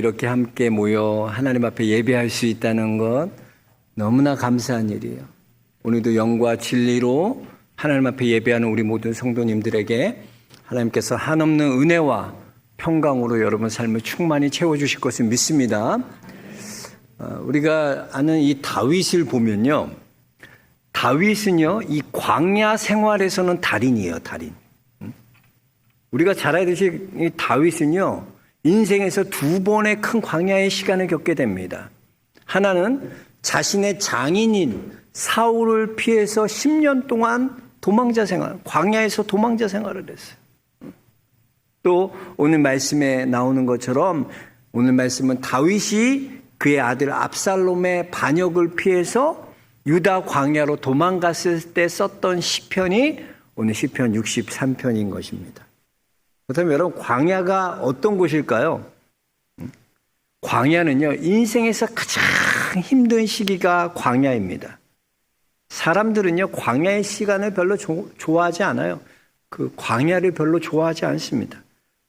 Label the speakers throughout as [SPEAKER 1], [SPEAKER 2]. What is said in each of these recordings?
[SPEAKER 1] 이렇게 함께 모여 하나님 앞에 예배할 수 있다는 것 너무나 감사한 일이에요. 오늘도 영과 진리로 하나님 앞에 예배하는 우리 모든 성도님들에게 하나님께서 한없는 은혜와 평강으로 여러분 삶을 충만히 채워주실 것을 믿습니다. 우리가 아는 이 다윗을 보면요, 다윗은요 이 광야 생활에서는 달인이에요. 달인. 우리가 잘 알듯이 이 다윗은요 인생에서 두 번의 큰 광야의 시간을 겪게 됩니다. 하나는 자신의 장인인 사울을 피해서 10년 동안 도망자 생활, 광야에서 도망자 생활을 했어요. 또 오늘 말씀에 나오는 것처럼 오늘 말씀은 다윗이 그의 아들 압살롬의 반역을 피해서 유다 광야로 도망갔을 때 썼던 시편이 오늘 시편 63편인 것입니다. 그렇다면 여러분, 광야가 어떤 곳일까요? 광야는요, 인생에서 가장 힘든 시기가 광야입니다. 사람들은요, 광야의 시간을 별로 좋아하지 않아요. 그 광야를 별로 좋아하지 않습니다.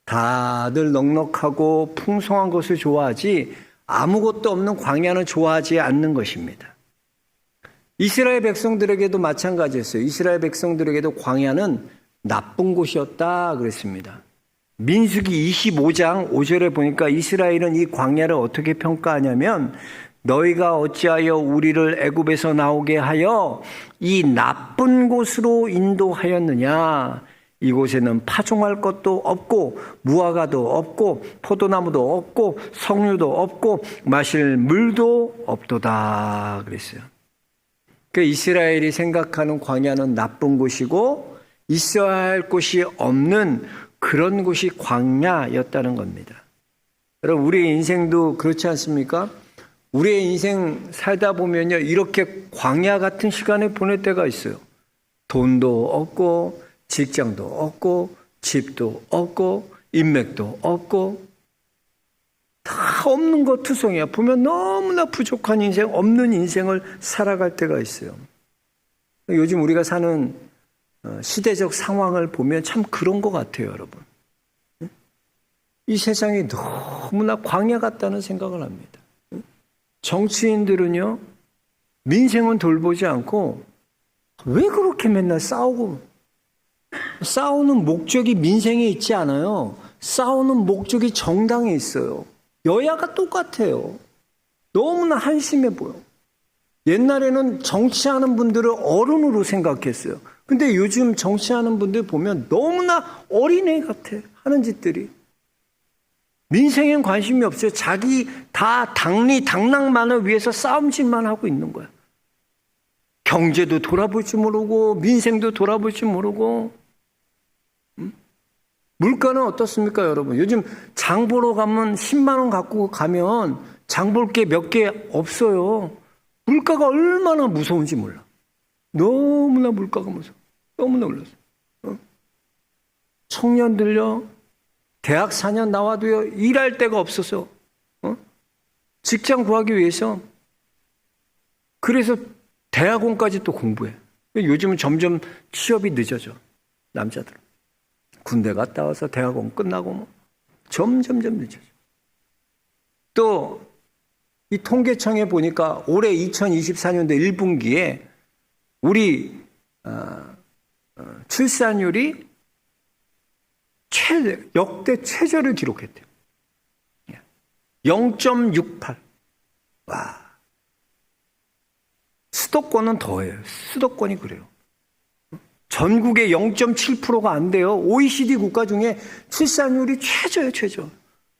[SPEAKER 1] 다들 넉넉하고 풍성한 것을 좋아하지 아무것도 없는 광야는 좋아하지 않는 것입니다. 이스라엘 백성들에게도 마찬가지였어요. 이스라엘 백성들에게도 광야는 나쁜 곳이었다 그랬습니다. 민수기 25장 5절에 보니까 이스라엘은 이 광야를 어떻게 평가하냐면, 너희가 어찌하여 우리를 애굽에서 나오게 하여 이 나쁜 곳으로 인도하였느냐. 이곳에는 파종할 것도 없고 무화과도 없고 포도나무도 없고 석류도 없고 마실 물도 없도다 그랬어요. 그 이스라엘이 생각하는 광야는 나쁜 곳이고 있어야 할 곳이 없는 그런 곳이 광야였다는 겁니다. 여러분, 우리의 인생도 그렇지 않습니까? 우리의 인생 살다 보면요, 이렇게 광야 같은 시간을 보낼 때가 있어요. 돈도 없고 직장도 없고 집도 없고 인맥도 없고 다 없는 것 투성이야. 보면 너무나 부족한 인생, 없는 인생을 살아갈 때가 있어요. 요즘 우리가 사는 시대적 상황을 보면 참 그런 것 같아요, 여러분. 이 세상이 너무나 광야 같다는 생각을 합니다. 정치인들은요, 민생은 돌보지 않고 왜 그렇게 맨날 싸우고, 싸우는 목적이 민생에 있지 않아요. 싸우는 목적이 정당에 있어요. 여야가 똑같아요. 너무나 한심해 보여. 옛날에는 정치하는 분들을 어른으로 생각했어요. 근데 요즘 정치하는 분들 보면 너무나 어린애 같아, 하는 짓들이. 민생엔 관심이 없어요. 자기 다 당락만을 위해서 싸움질만 하고 있는 거야. 경제도 돌아볼 줄 모르고 민생도 돌아볼 줄 모르고. 물가는 어떻습니까, 여러분? 요즘 장 보러 가면 10만 원 갖고 가면 장 볼 게 몇 개 없어요. 물가가 얼마나 무서운지 몰라. 너무나 물가가 무서워. 너무나 올랐어. 청년들요, 대학 4년 나와도요, 일할 데가 없어서, 직장 구하기 위해서. 그래서 대학원까지 또 공부해. 요즘은 점점 취업이 늦어져, 남자들은. 군대 갔다 와서 대학원 끝나고 뭐 점점점 늦어져. 또 이 통계청에 보니까 올해 2024년도 1분기에 우리 출산율이 역대 최저를 기록했대요. 0.68. 와. 수도권은 더해요. 수도권이 그래요. 전국의 0.7%가 안 돼요. OECD 국가 중에 출산율이 최저예요, 최저.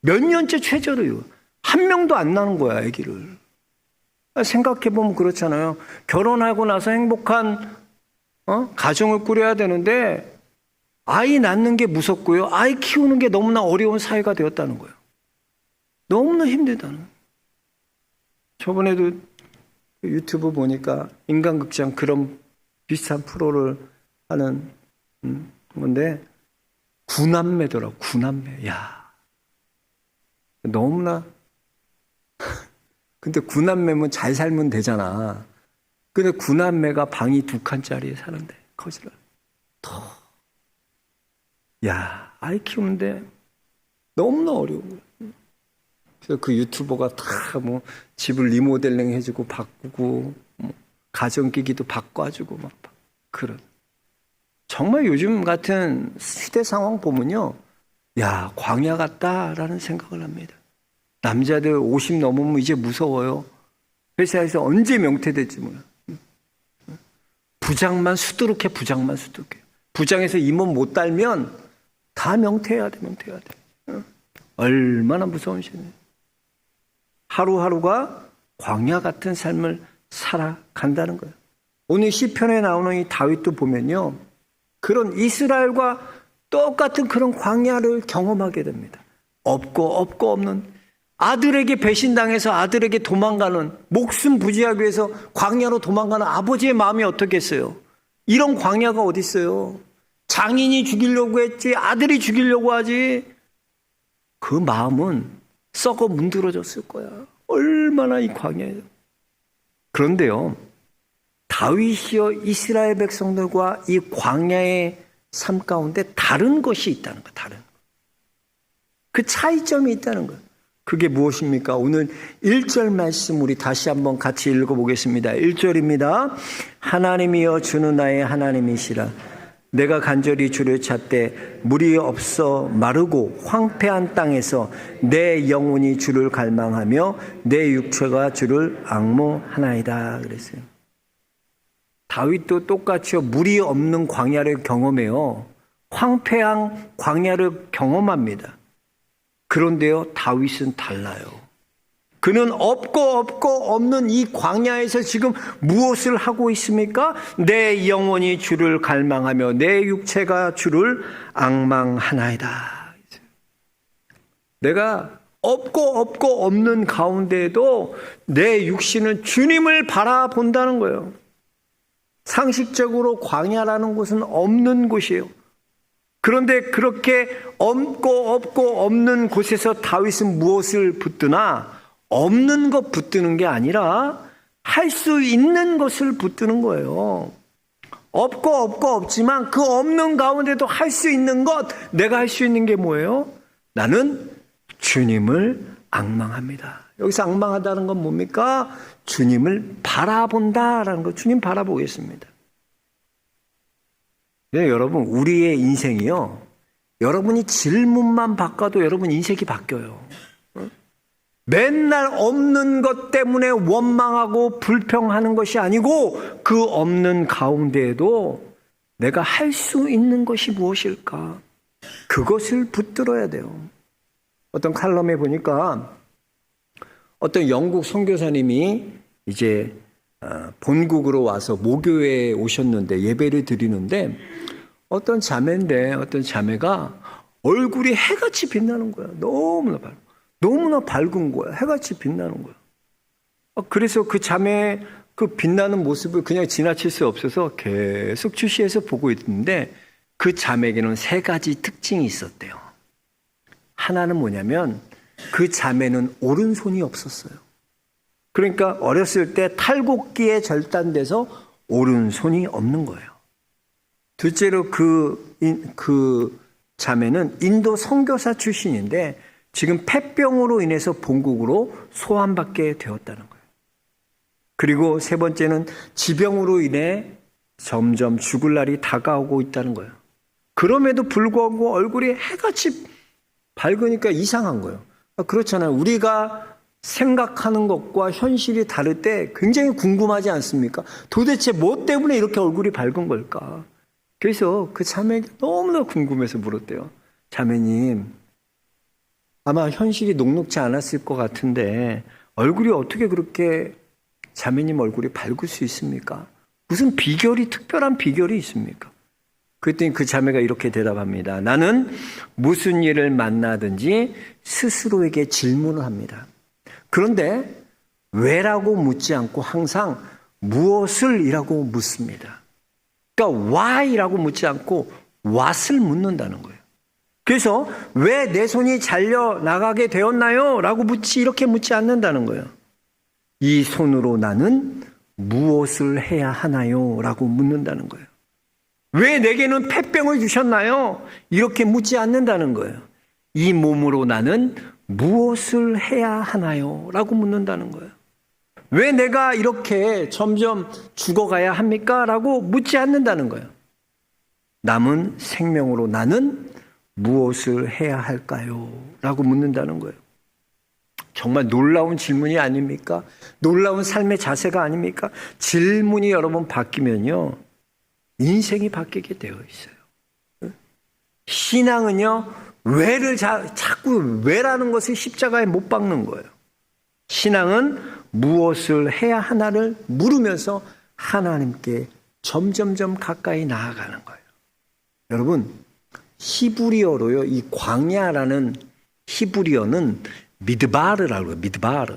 [SPEAKER 1] 몇 년째 최저래요. 한 명도 안 나는 거야, 아기를. 생각해보면 그렇잖아요. 결혼하고 나서 행복한 가정을 꾸려야 되는데 아이 낳는 게 무섭고요. 아이 키우는 게 너무나 어려운 사회가 되었다는 거예요. 너무나 힘들다는 거예요. 저번에도 유튜브 보니까 인간극장 그런 비슷한 프로를 하는 건데, 구남매더라고. 구남매. 야, 너무나. 근데 구남매면 잘 살면 되잖아. 근데 구남매가 방이 2칸짜리에 사는데 거지를 더. 야, 아이 키우는데 너무나 어려운 거야. 그래서 그 유튜버가 다 뭐 집을 리모델링 해주고 바꾸고 뭐 가전기기도 바꿔주고 막 그런. 정말 요즘 같은 시대 상황 보면요, 야, 광야 같다라는 생각을 합니다. 남자들 50 넘으면 이제 무서워요. 회사에서 언제 명퇴될지 몰라. 부장만 수두룩해, 부장만 수두룩해. 부장에서 임원 못 달면 다 명퇴해야 돼, 명퇴해야 돼. 얼마나 무서운 시대예요. 하루하루가 광야 같은 삶을 살아간다는 거예요. 오늘 시편에 나오는 이 다윗도 보면요, 그런 이스라엘과 똑같은 그런 광야를 경험하게 됩니다. 없고 없는, 아들에게 배신당해서 아들에게 도망가는, 목숨 부지하기 위해서 광야로 도망가는 아버지의 마음이 어떻겠어요? 이런 광야가 어디 있어요? 장인이 죽이려고 했지 아들이 죽이려고 하지. 그 마음은 썩어 문드러졌을 거야. 얼마나 이 광야에. 그런데요, 다윗이여 이스라엘 백성들과 이 광야의 삶 가운데 다른 것이 있다는 거예요. 다른 그 차이점이 있다는 거예요. 그게 무엇입니까? 오늘 1절 말씀 우리 다시 한번 같이 읽어보겠습니다. 1절입니다. 하나님이여 주는 나의 하나님이시라. 내가 간절히 주를 찾되 물이 없어 마르고 황폐한 땅에서 내 영혼이 주를 갈망하며 내 육체가 주를 앙모하나이다 그랬어요. 다윗도 똑같이 물이 없는 광야를 경험해요. 황폐한 광야를 경험합니다. 그런데요, 다윗은 달라요. 그는 없고 없는 이 광야에서 지금 무엇을 하고 있습니까? 내 영혼이 주를 갈망하며 내 육체가 주를 앙망하나이다. 내가 없고 없는 가운데에도 내 육신은 주님을 바라본다는 거예요. 상식적으로 광야라는 곳은 없는 곳이에요. 그런데 그렇게 없고 없는 곳에서 다윗은 무엇을 붙드나? 없는 것 붙드는 게 아니라 할 수 있는 것을 붙드는 거예요. 없고 없지만 그 없는 가운데도 할 수 있는 것, 내가 할 수 있는 게 뭐예요? 나는 주님을 앙망합니다. 여기서 앙망하다는 건 뭡니까? 주님을 바라본다라는 거. 주님 바라보겠습니다. 네, 여러분, 우리의 인생이요, 여러분이 질문만 바꿔도 여러분 인생이 바뀌어요. 맨날 없는 것 때문에 원망하고 불평하는 것이 아니고 그 없는 가운데에도 내가 할 수 있는 것이 무엇일까? 그것을 붙들어야 돼요. 어떤 칼럼에 보니까 어떤 영국 선교사님이 이제 본국으로 와서 모교회에 오셨는데 예배를 드리는데 어떤 자매가 얼굴이 해같이 빛나는 거야. 너무나 밝은 거야. 해같이 빛나는 거야. 그래서 그 자매의 그 빛나는 모습을 그냥 지나칠 수 없어서 계속 주시해서 보고 있는데 그 자매에게는 3가지 특징이 있었대요. 하나는 뭐냐면 그 자매는 오른손이 없었어요. 그러니까 어렸을 때 탈곡기에 절단돼서 오른손이 없는 거예요. 둘째로 그 자매는 인도 선교사 출신인데 지금 폐병으로 인해서 본국으로 소환받게 되었다는 거예요. 그리고 3번째는 지병으로 인해 점점 죽을 날이 다가오고 있다는 거예요. 그럼에도 불구하고 얼굴이 해같이 밝으니까 이상한 거예요. 그렇잖아요. 우리가 생각하는 것과 현실이 다를 때 굉장히 궁금하지 않습니까? 도대체 뭐 때문에 이렇게 얼굴이 밝은 걸까? 그래서 그 자매에게 너무나 궁금해서 물었대요. 자매님, 아마 현실이 녹록지 않았을 것 같은데 얼굴이 어떻게 그렇게 자매님 얼굴이 밝을 수 있습니까? 무슨 특별한 비결이 있습니까? 그랬더니 그 자매가 이렇게 대답합니다. 나는 무슨 일을 만나든지 스스로에게 질문을 합니다. 그런데 왜라고 묻지 않고 항상 무엇을 이라고 묻습니다. 그러니까 why라고 묻지 않고 what을 묻는다는 거예요. 그래서 왜 내 손이 잘려나가게 되었나요? 라고 이렇게 묻지 않는다는 거예요. 이 손으로 나는 무엇을 해야 하나요? 라고 묻는다는 거예요. 왜 내게는 폐병을 주셨나요? 이렇게 묻지 않는다는 거예요. 이 몸으로 나는 무엇을 해야 하나요? 라고 묻는다는 거예요. 왜 내가 이렇게 점점 죽어가야 합니까? 라고 묻지 않는다는 거예요. 남은 생명으로 나는 무엇을 해야 할까요? 라고 묻는다는 거예요. 정말 놀라운 질문이 아닙니까? 놀라운 삶의 자세가 아닙니까? 질문이 여러분 바뀌면요, 인생이 바뀌게 되어 있어요. 신앙은요, 왜를 자꾸 왜라는 것을 십자가에 못 박는 거예요. 신앙은 무엇을 해야 하나를 물으면서 하나님께 점점점 가까이 나아가는 거예요. 여러분, 히브리어로요, 이 광야라는 히브리어는 미드바르라고 해요. 미드바르.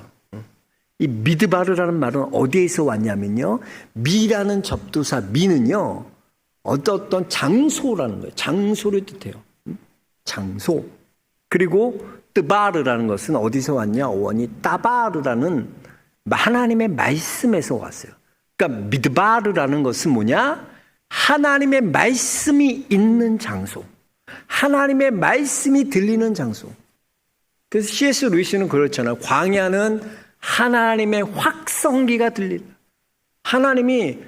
[SPEAKER 1] 이 미드바르라는 말은 어디에서 왔냐면요, 미라는 접두사 미는요, 어떤 장소라는 거예요. 장소를 뜻해요. 장소. 그리고 뜨바르라는 것은 어디서 왔냐? 원이 따바르라는 하나님의 말씀에서 왔어요. 그러니까 미드바르라는 것은 뭐냐? 하나님의 말씀이 있는 장소. 하나님의 말씀이 들리는 장소. 그래서 C.S. 루이스는 그렇잖아요. 광야는 하나님의 확성기가 들린다. 하나님이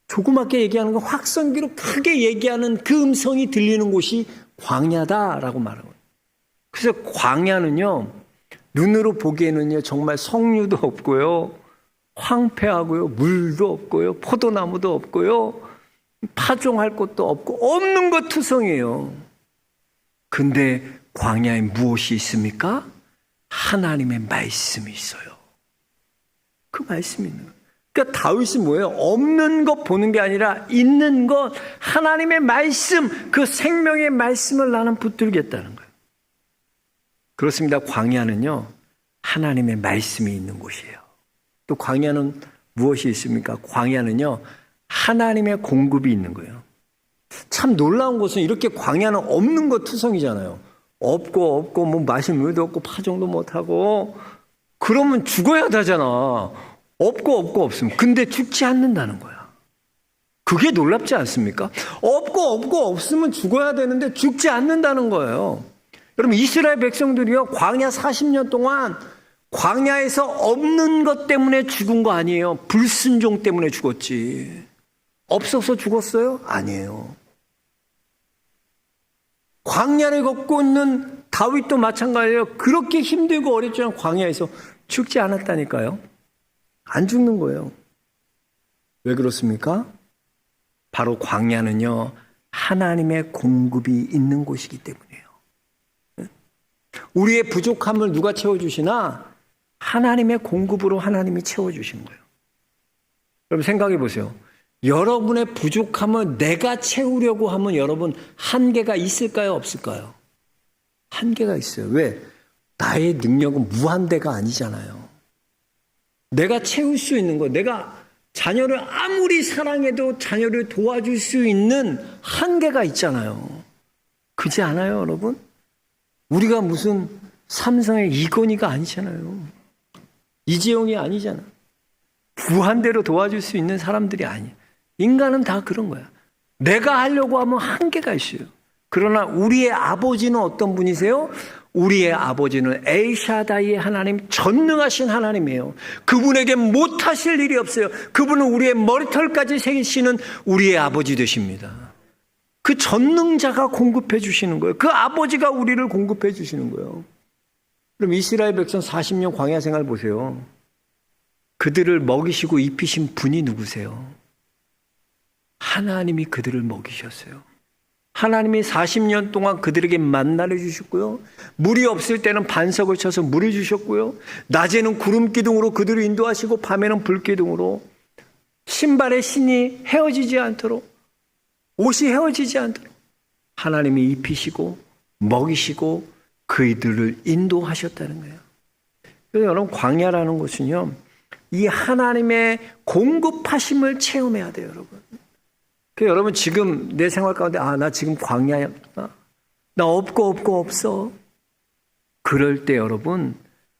[SPEAKER 1] 조그맣게 얘기하는 거 확성기로 크게 얘기하는 그 음성이 들리는 곳이 광야다라고 말하고. 그래서 광야는요, 눈으로 보기에는요, 정말 석류도 없고요, 황폐하고요, 물도 없고요, 포도나무도 없고요, 파종할 것도 없고, 없는 것 투성이에요. 근데 광야에 무엇이 있습니까? 하나님의 말씀이 있어요. 그 말씀이 있는 거예요. 그러니까 다윗이 뭐예요? 없는 것 보는 게 아니라 있는 것, 하나님의 말씀, 그 생명의 말씀을 나는 붙들겠다는 거예요. 그렇습니다. 광야는요, 하나님의 말씀이 있는 곳이에요. 또 광야는 무엇이 있습니까? 광야는요, 하나님의 공급이 있는 거예요. 참 놀라운 것은 이렇게 광야는 없는 것 투성이잖아요. 없고 뭐 마실 물도 없고 파종도 못하고, 그러면 죽어야 되잖아. 없고 없으면. 근데 죽지 않는다는 거야. 그게 놀랍지 않습니까? 없고 없으면 죽어야 되는데 죽지 않는다는 거예요. 여러분, 이스라엘 백성들이요, 광야 40년 동안 광야에서 없는 것 때문에 죽은 거 아니에요. 불순종 때문에 죽었지. 없어서 죽었어요? 아니에요. 광야를 걷고 있는 다윗도 마찬가지예요. 그렇게 힘들고 어렵지만 광야에서 죽지 않았다니까요. 안 죽는 거예요. 왜 그렇습니까? 바로 광야는요, 하나님의 공급이 있는 곳이기 때문이에요. 우리의 부족함을 누가 채워주시나? 하나님의 공급으로 하나님이 채워주시는 거예요. 여러분 생각해 보세요. 여러분의 부족함을 내가 채우려고 하면 여러분 한계가 있을까요? 없을까요? 한계가 있어요. 왜? 나의 능력은 무한대가 아니잖아요. 내가 채울 수 있는 거, 내가 자녀를 아무리 사랑해도 자녀를 도와줄 수 있는 한계가 있잖아요. 그렇지 않아요, 여러분? 우리가 무슨 삼성의 이건희가 아니잖아요. 이재용이 아니잖아. 무한대로 도와줄 수 있는 사람들이 아니야. 인간은 다 그런 거야. 내가 하려고 하면 한계가 있어요. 그러나 우리의 아버지는 어떤 분이세요? 우리의 아버지는 엘샤다이의 하나님, 전능하신 하나님이에요. 그분에게 못하실 일이 없어요. 그분은 우리의 머리털까지 새기시는 우리의 아버지 되십니다. 그 전능자가 공급해 주시는 거예요. 그 아버지가 우리를 공급해 주시는 거예요. 그럼 이스라엘 백성 40년 광야 생활 보세요. 그들을 먹이시고 입히신 분이 누구세요? 하나님이 그들을 먹이셨어요. 하나님이 40년 동안 그들에게 만나를 주셨고요. 물이 없을 때는 반석을 쳐서 물을 주셨고요. 낮에는 구름 기둥으로 그들을 인도하시고 밤에는 불 기둥으로, 신발의 신이 헤어지지 않도록, 옷이 헤어지지 않도록 하나님이 입히시고 먹이시고 그들을 인도하셨다는 거예요. 그래서 여러분, 광야라는 것은요, 이 하나님의 공급하심을 체험해야 돼요, 여러분. 그래서 여러분, 지금 내 생활 가운데 나 지금 광야야, 나 없고 없어. 그럴 때 여러분,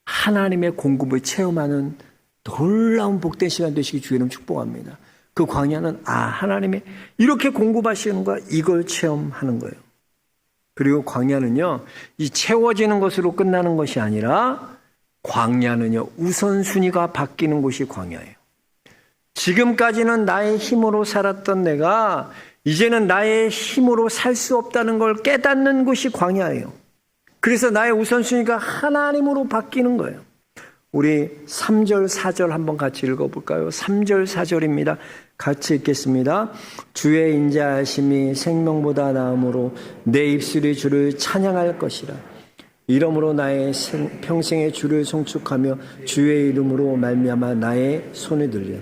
[SPEAKER 1] 하나님의 공급을 체험하는 놀라운 복된 시간 되시기 주의 이름 축복합니다. 그 광야는 하나님의 이렇게 공급하시는 거야, 이걸 체험하는 거예요. 그리고 광야는요, 이 채워지는 것으로 끝나는 것이 아니라 광야는요, 우선순위가 바뀌는 곳이 광야예요. 지금까지는 나의 힘으로 살았던 내가 이제는 나의 힘으로 살 수 없다는 걸 깨닫는 것이 광야예요. 그래서 나의 우선순위가 하나님으로 바뀌는 거예요. 우리 3절, 4절 한번 같이 읽어볼까요? 3절, 4절입니다. 같이 읽겠습니다. 주의 인자하심이 생명보다 나음으로 내 입술이 주를 찬양할 것이라. 이러므로 나의 평생에 주를 송축하며 주의 이름으로 말미암아 나의 손을 들려.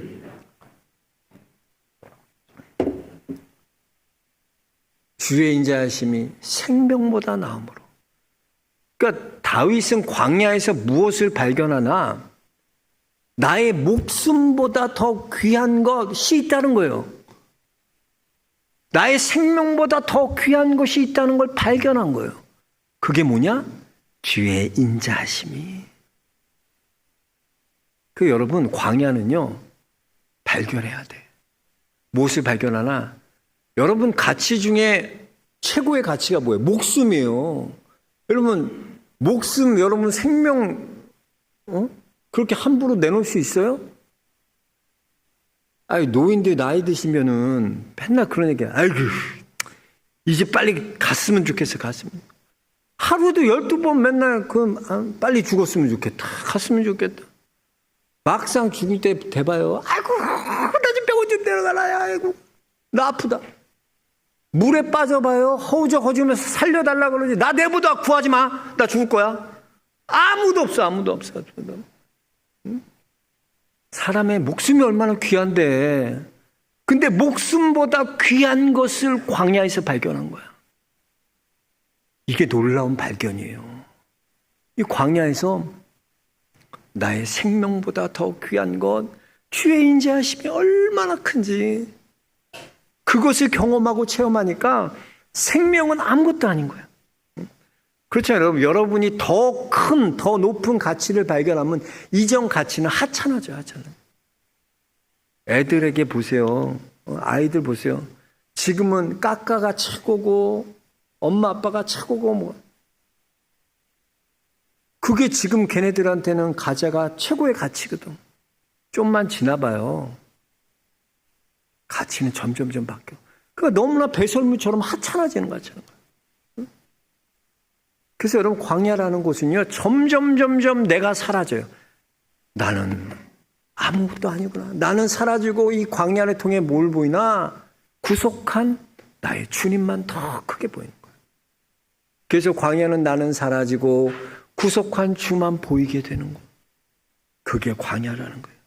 [SPEAKER 1] 주의 인자하심이 생명보다 나음으로. 그러니까 다윗은 광야에서 무엇을 발견하나? 나의 목숨보다 더 귀한 것이 있다는 거예요. 나의 생명보다 더 귀한 것이 있다는 걸 발견한 거예요. 그게 뭐냐? 주의 인자하심이. 여러분, 광야는요, 발견해야 돼. 무엇을 발견하나? 여러분, 가치 중에 최고의 가치가 뭐예요? 목숨이에요. 여러분, 목숨, 여러분 생명, 그렇게 함부로 내놓을 수 있어요? 아니, 노인들 나이 드시면은 맨날 그런 얘기, 아이고, 이제 빨리 갔으면 좋겠어, 갔으면. 하루에도 12번 맨날 빨리 죽었으면 좋겠다, 갔으면 좋겠다. 막상 죽을 때 돼봐요. 아이고, 나 좀 병원 좀 데려가라, 아이고, 나 아프다. 물에 빠져봐요. 허우적허지면서 살려달라 그러지. 나 내보다 구하지 마. 나 죽을 거야. 아무도 없어. 아무도 없어. 사람의 목숨이 얼마나 귀한데. 근데 목숨보다 귀한 것을 광야에서 발견한 거야. 이게 놀라운 발견이에요. 이 광야에서 나의 생명보다 더 귀한 것, 주의 인자하심이 얼마나 큰지 그것을 경험하고 체험하니까 생명은 아무것도 아닌 거예요. 그렇잖아요, 여러분. 여러분이 더 큰, 더 높은 가치를 발견하면 이전 가치는 하찮아져요, 하찮아요. 애들에게 보세요. 아이들 보세요. 지금은 까까가 최고고, 엄마 아빠가 최고고, 뭐. 그게 지금 걔네들한테는 가자가 최고의 가치거든. 좀만 지나봐요. 가치는 점점점 바뀌어. 그러니까 너무나 배설물처럼 하찮아지는 것처럼. 그래서 여러분, 광야라는 곳은요, 점점 내가 사라져요. 나는 아무것도 아니구나. 나는 사라지고 이 광야를 통해 뭘 보이나? 구속한 나의 주님만 더 크게 보이는 거예요. 그래서 광야는 나는 사라지고 구속한 주만 보이게 되는 거예요. 그게 광야라는 거예요.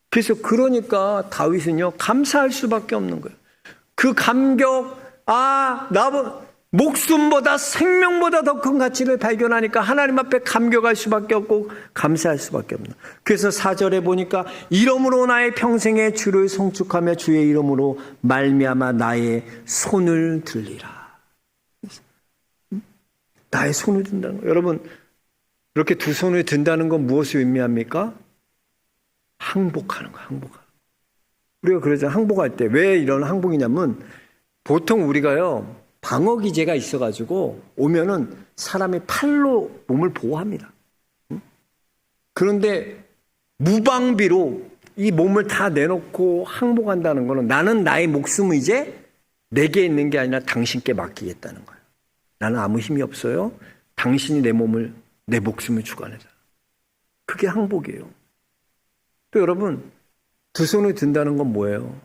[SPEAKER 1] 그래서 그러니까 다윗은요, 감사할 수밖에 없는 거예요. 그 감격, 목숨보다 생명보다 더 큰 가치를 발견하니까 하나님 앞에 감격할 수밖에 없고 감사할 수밖에 없는. 그래서 4절에 보니까 이러므로 나의 평생에 주를 송축하며 주의 이름으로 말미암아 나의 손을 들리라. 나의 손을 든다는 거예요. 여러분, 이렇게 두 손을 든다는 건 무엇을 의미합니까? 항복하는 거야, 항복하는. 우리가 그러잖아요. 항복할 때. 왜 이런 항복이냐면, 보통 우리가요, 방어 기제가 있어가지고 오면은 사람이 팔로 몸을 보호합니다. 그런데 무방비로 이 몸을 다 내놓고 항복한다는 거는 나는 나의 목숨을 이제 내게 있는 게 아니라 당신께 맡기겠다는 거예요. 나는 아무 힘이 없어요. 당신이 내 목숨을 주관해라. 그게 항복이에요. 또 여러분, 두 손을 든다는 건 뭐예요?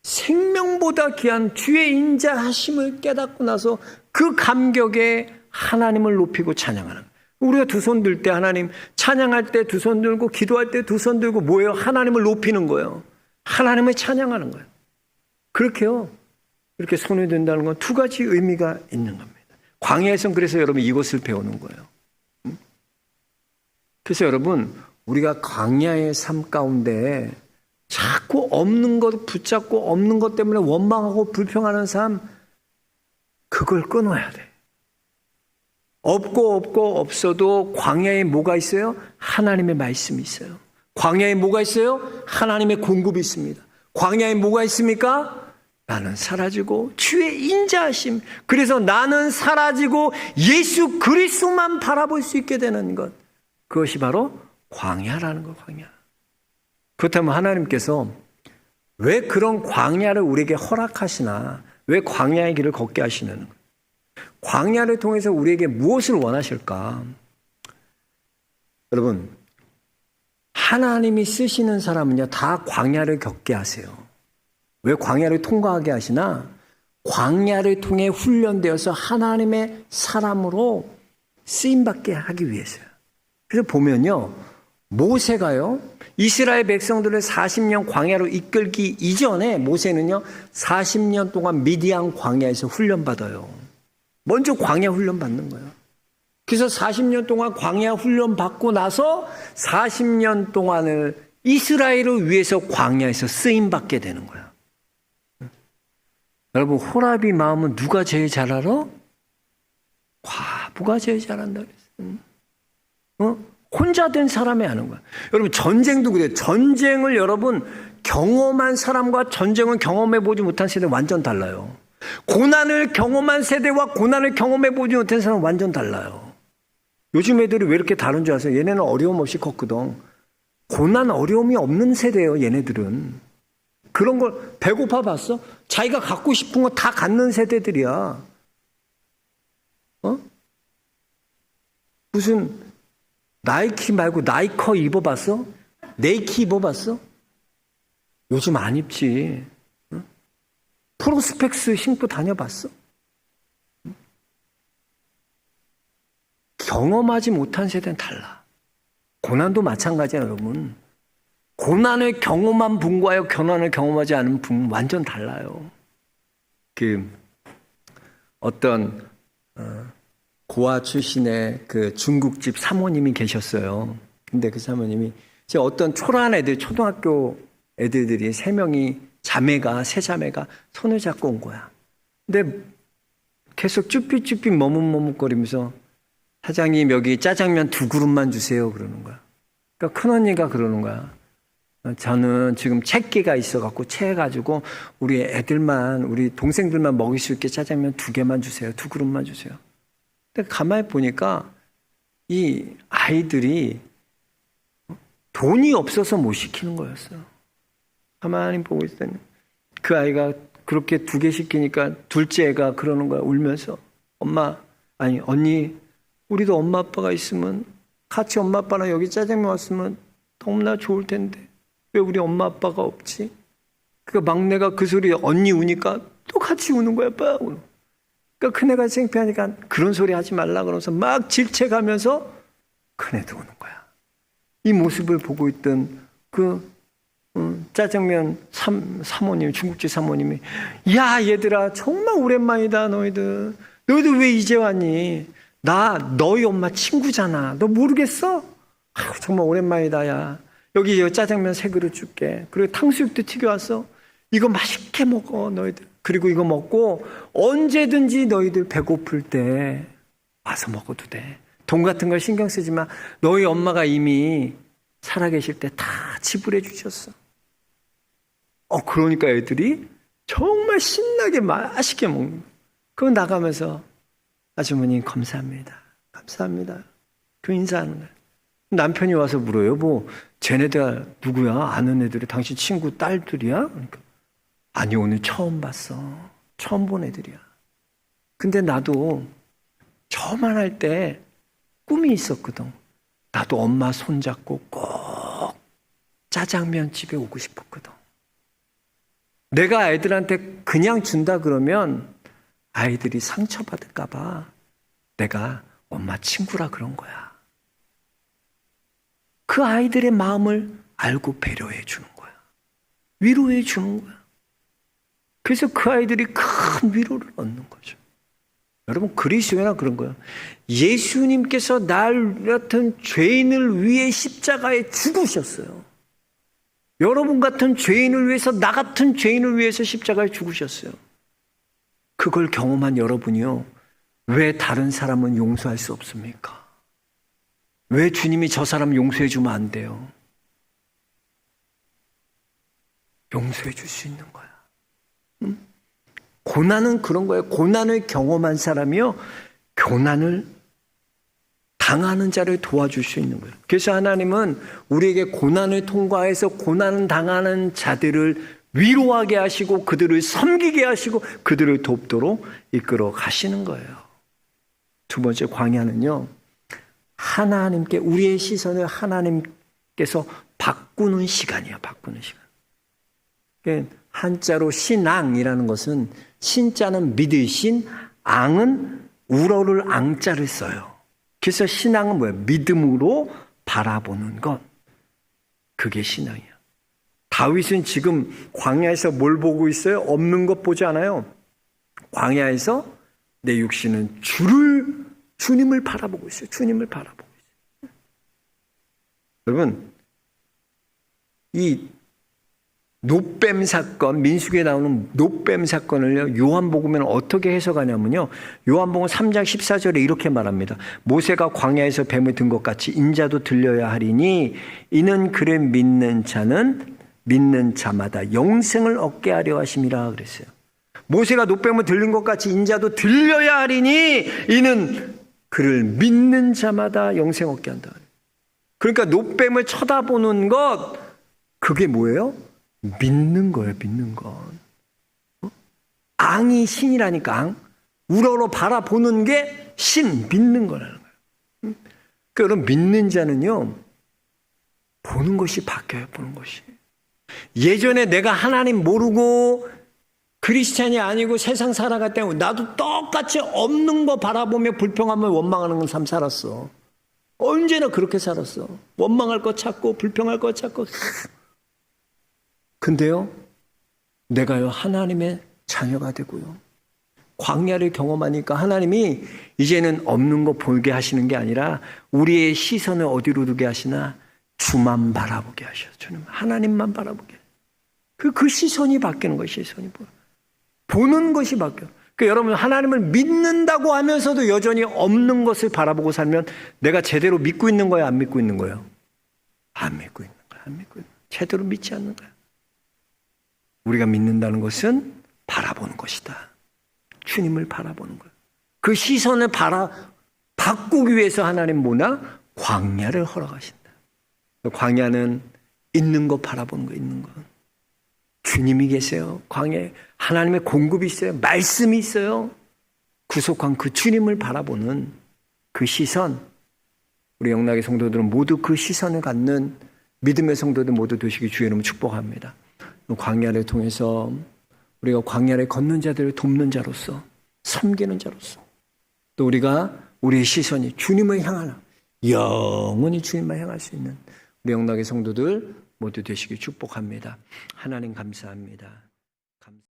[SPEAKER 1] 생명보다 귀한 주의 인자하심을 깨닫고 나서 그 감격에 하나님을 높이고 찬양하는 거예요. 우리가 두 손 들 때 하나님 찬양할 때 두 손 들고 기도할 때 두 손 들고 뭐예요? 하나님을 높이는 거예요. 하나님을 찬양하는 거예요. 그렇게요. 이렇게 손을 든다는 건 두 가지 의미가 있는 겁니다. 광야에서는 그래서 여러분 이것을 배우는 거예요. 그래서 여러분, 우리가 광야의 삶 가운데 자꾸 없는 것 붙잡고 없는 것 때문에 원망하고 불평하는 삶, 그걸 끊어야 돼. 없고 없어도 광야에 뭐가 있어요? 하나님의 말씀이 있어요. 광야에 뭐가 있어요? 하나님의 공급이 있습니다. 광야에 뭐가 있습니까? 나는 사라지고 주의 인자하심, 그래서 나는 사라지고 예수 그리스도만 바라볼 수 있게 되는 것, 그것이 바로 광야라는 것. 광야. 그렇다면 하나님께서 왜 그런 광야를 우리에게 허락하시나, 왜 광야의 길을 걷게 하시는 것, 광야를 통해서 우리에게 무엇을 원하실까? 여러분, 하나님이 쓰시는 사람은요 다 광야를 겪게 하세요. 왜 광야를 통과하게 하시나? 광야를 통해 훈련되어서 하나님의 사람으로 쓰임받게 하기 위해서요. 그래서 보면요, 모세가요 이스라엘 백성들을 40년 광야로 이끌기 이전에 모세는요 40년 동안 미디안 광야에서 훈련받아요. 먼저 광야 훈련 받는 거예요. 그래서 40년 동안 광야 훈련 받고 나서 40년 동안을 이스라엘을 위해서 광야에서 쓰임 받게 되는 거야. 여러분, 호라비 마음은 누가 제일 잘 알아? 과부가 제일 잘한다 그랬어요. 혼자 된 사람이 아는 거야. 여러분, 전쟁도 그래요. 전쟁을 여러분 경험한 사람과 전쟁을 경험해 보지 못한 세대 완전 달라요. 고난을 경험한 세대와 고난을 경험해 보지 못한 사람은 완전 달라요. 요즘 애들이 왜 이렇게 다른 줄 아세요? 얘네는 어려움 없이 컸거든. 고난 어려움이 없는 세대예요, 얘네들은. 그런 걸 배고파 봤어? 자기가 갖고 싶은 거 다 갖는 세대들이야. 무슨 나이키 말고 나이커 입어봤어? 네이키 입어봤어? 요즘 안 입지. 프로스펙스 신고 다녀봤어? 경험하지 못한 세대는 달라. 고난도 마찬가지야, 여러분. 고난을 경험한 분과요, 고난을 경험하지 않은 분은 완전 달라요. 어떤 고아 출신의 그 중국집 사모님이 계셨어요. 근데 그 사모님이 어떤 초라한 애들, 초등학교 애들이 3명이 세 자매가 손을 잡고 온 거야. 근데 계속 쭈삣쭈삣 머뭇머뭇거리면서 사장님 여기 짜장면 2그릇만 주세요 그러는 거야. 그러니까 큰언니가 그러는 거야. 저는 지금 채끼가 있어갖고 채해가지고 우리 애들만, 우리 동생들만 먹을 수 있게 짜장면 2개만 주세요. 2그릇만 주세요. 근데 가만히 보니까 이 아이들이 돈이 없어서 못 시키는 거였어요. 가만히 보고 있더니 그 아이가 그렇게 2개 시키니까 둘째 애가 그러는 거야, 울면서. 언니, 우리도 엄마 아빠가 있으면 같이 엄마 아빠랑 여기 짜장면 왔으면 너무나 좋을 텐데 왜 우리 엄마 아빠가 없지? 그 막내가 그 소리 언니 우니까 또 같이 우는 거야. 빠. 그러니까 큰애가 창피하니까 그런 소리 하지 말라 그러면서 막 질책하면서 큰애도 우는 거야. 이 모습을 보고 있던 그 짜장면 사모님, 중국집 사모님이, 야 얘들아 정말 오랜만이다. 너희들 왜 이제 왔니? 나 너희 엄마 친구잖아. 너 모르겠어? 정말 오랜만이다. 야 여기 짜장면 3그릇 줄게. 그리고 탕수육도 튀겨왔어. 이거 맛있게 먹어 너희들. 그리고 이거 먹고 언제든지 너희들 배고플 때 와서 먹어도 돼. 돈 같은 걸 신경 쓰지 마. 너희 엄마가 이미 살아계실 때 다 지불해 주셨어. 그러니까 애들이 정말 신나게 맛있게 먹는 거야. 그거 나가면서 아주머니 감사합니다. 감사합니다. 그 인사하는 거야. 남편이 와서 물어요. 쟤네들 누구야? 아는 애들이 당신 친구 딸들이야? 그러니까 아니 오늘 처음 봤어. 처음 본 애들이야. 근데 나도 저만할 때 꿈이 있었거든. 나도 엄마 손잡고 꼭 짜장면 집에 오고 싶었거든. 내가 아이들한테 그냥 준다 그러면 아이들이 상처받을까 봐 내가 엄마 친구라 그런 거야. 그 아이들의 마음을 알고 배려해 주는 거야. 위로해 주는 거야. 그래서 그 아이들이 큰 위로를 얻는 거죠. 여러분, 그리스도나 그런 거예요. 예수님께서 날 같은 죄인을 위해 십자가에 죽으셨어요. 여러분 같은 죄인을 위해서, 나 같은 죄인을 위해서 십자가에 죽으셨어요. 그걸 경험한 여러분이요, 왜 다른 사람은 용서할 수 없습니까? 왜 주님이 저 사람 용서해 주면 안 돼요? 용서해 줄 수 있는 거야. 응? 고난은 그런 거예요. 고난을 경험한 사람이요, 고난을 당하는 자를 도와줄 수 있는 거예요. 그래서 하나님은 우리에게 고난을 통과해서 고난을 당하는 자들을 위로하게 하시고 그들을 섬기게 하시고 그들을 돕도록 이끌어 가시는 거예요. 두 번째, 광야는요, 하나님께, 우리의 시선을 하나님께서 바꾸는 시간이에요. 바꾸는 시간. 한자로 신앙이라는 것은, 신자는 믿으신, 앙은 우러를 앙자를 써요. 그래서 신앙은 뭐예요? 믿음으로 바라보는 것. 그게 신앙이에요. 다윗은 지금 광야에서 뭘 보고 있어요? 없는 것 보지 않아요. 광야에서 내 육신은 주님을 바라보고 있어요. 주님을 바라보고 있어요. 여러분, 이 노뱀 사건, 민수기에 나오는 노뱀 사건을요, 요한복음에는 어떻게 해석하냐면요, 요한복음 3장 14절에 이렇게 말합니다. 모세가 광야에서 뱀을 든 것 같이 인자도 들려야 하리니 이는 그를 믿는 자마다 영생을 얻게 하려 하심이라 그랬어요. 모세가 노뱀을 들린 것 같이 인자도 들려야 하리니 이는 그를 믿는 자마다 영생 얻게 한다. 그러니까 노뱀을 쳐다보는 것, 그게 뭐예요? 믿는 거예요. 믿는 건. 앙이 신이라니까. 앙. 우러러 바라보는 게 신, 믿는 거라는 거예요. 그러니까 믿는 자는요, 보는 것이 바뀌어요. 보는 것이. 예전에 내가 하나님 모르고 크리스찬이 아니고 세상 살아갈 때 나도 똑같이 없는 거 바라보며 불평하며 원망하는 삶 살았어. 언제나 그렇게 살았어. 원망할 거 찾고 불평할 거 찾고. 근데요, 내가요, 하나님의 자녀가 되고요, 광야를 경험하니까 하나님이 이제는 없는 거 보게 하시는 게 아니라 우리의 시선을 어디로 두게 하시나? 주만 바라보게 하셔. 주님, 하나님만 바라보게. 그 시선이 바뀌는 거예요. 시선이 보는 것이 바뀌어. 그러니까 여러분, 하나님을 믿는다고 하면서도 여전히 없는 것을 바라보고 살면 내가 제대로 믿고 있는 거예요? 안 믿고 있는 거예요? 안 믿고 있는 거예요. 안 믿고 있는 거예요. 제대로 믿지 않는 거예요. 우리가 믿는다는 것은 바라보는 것이다. 주님을 바라보는 거예요. 그 시선을 바꾸기 위해서 하나님 뭐나? 광야를 허락하신다. 광야는 있는 거 바라보는 거, 있는 거. 주님이 계세요. 광야에 하나님의 공급이 있어요. 말씀이 있어요. 구속한 그 주님을 바라보는 그 시선, 우리 영락의 성도들은 모두 그 시선을 갖는 믿음의 성도들 모두 되시기 주의 이름으로 축복합니다. 광야를 통해서 우리가 광야를 걷는 자들을 돕는 자로서, 섬기는 자로서, 또 우리가 우리의 시선이 주님을 향하는, 영원히 주님만 향할 수 있는 우리 영락의 성도들 모두 되시기 축복합니다. 하나님 감사합니다.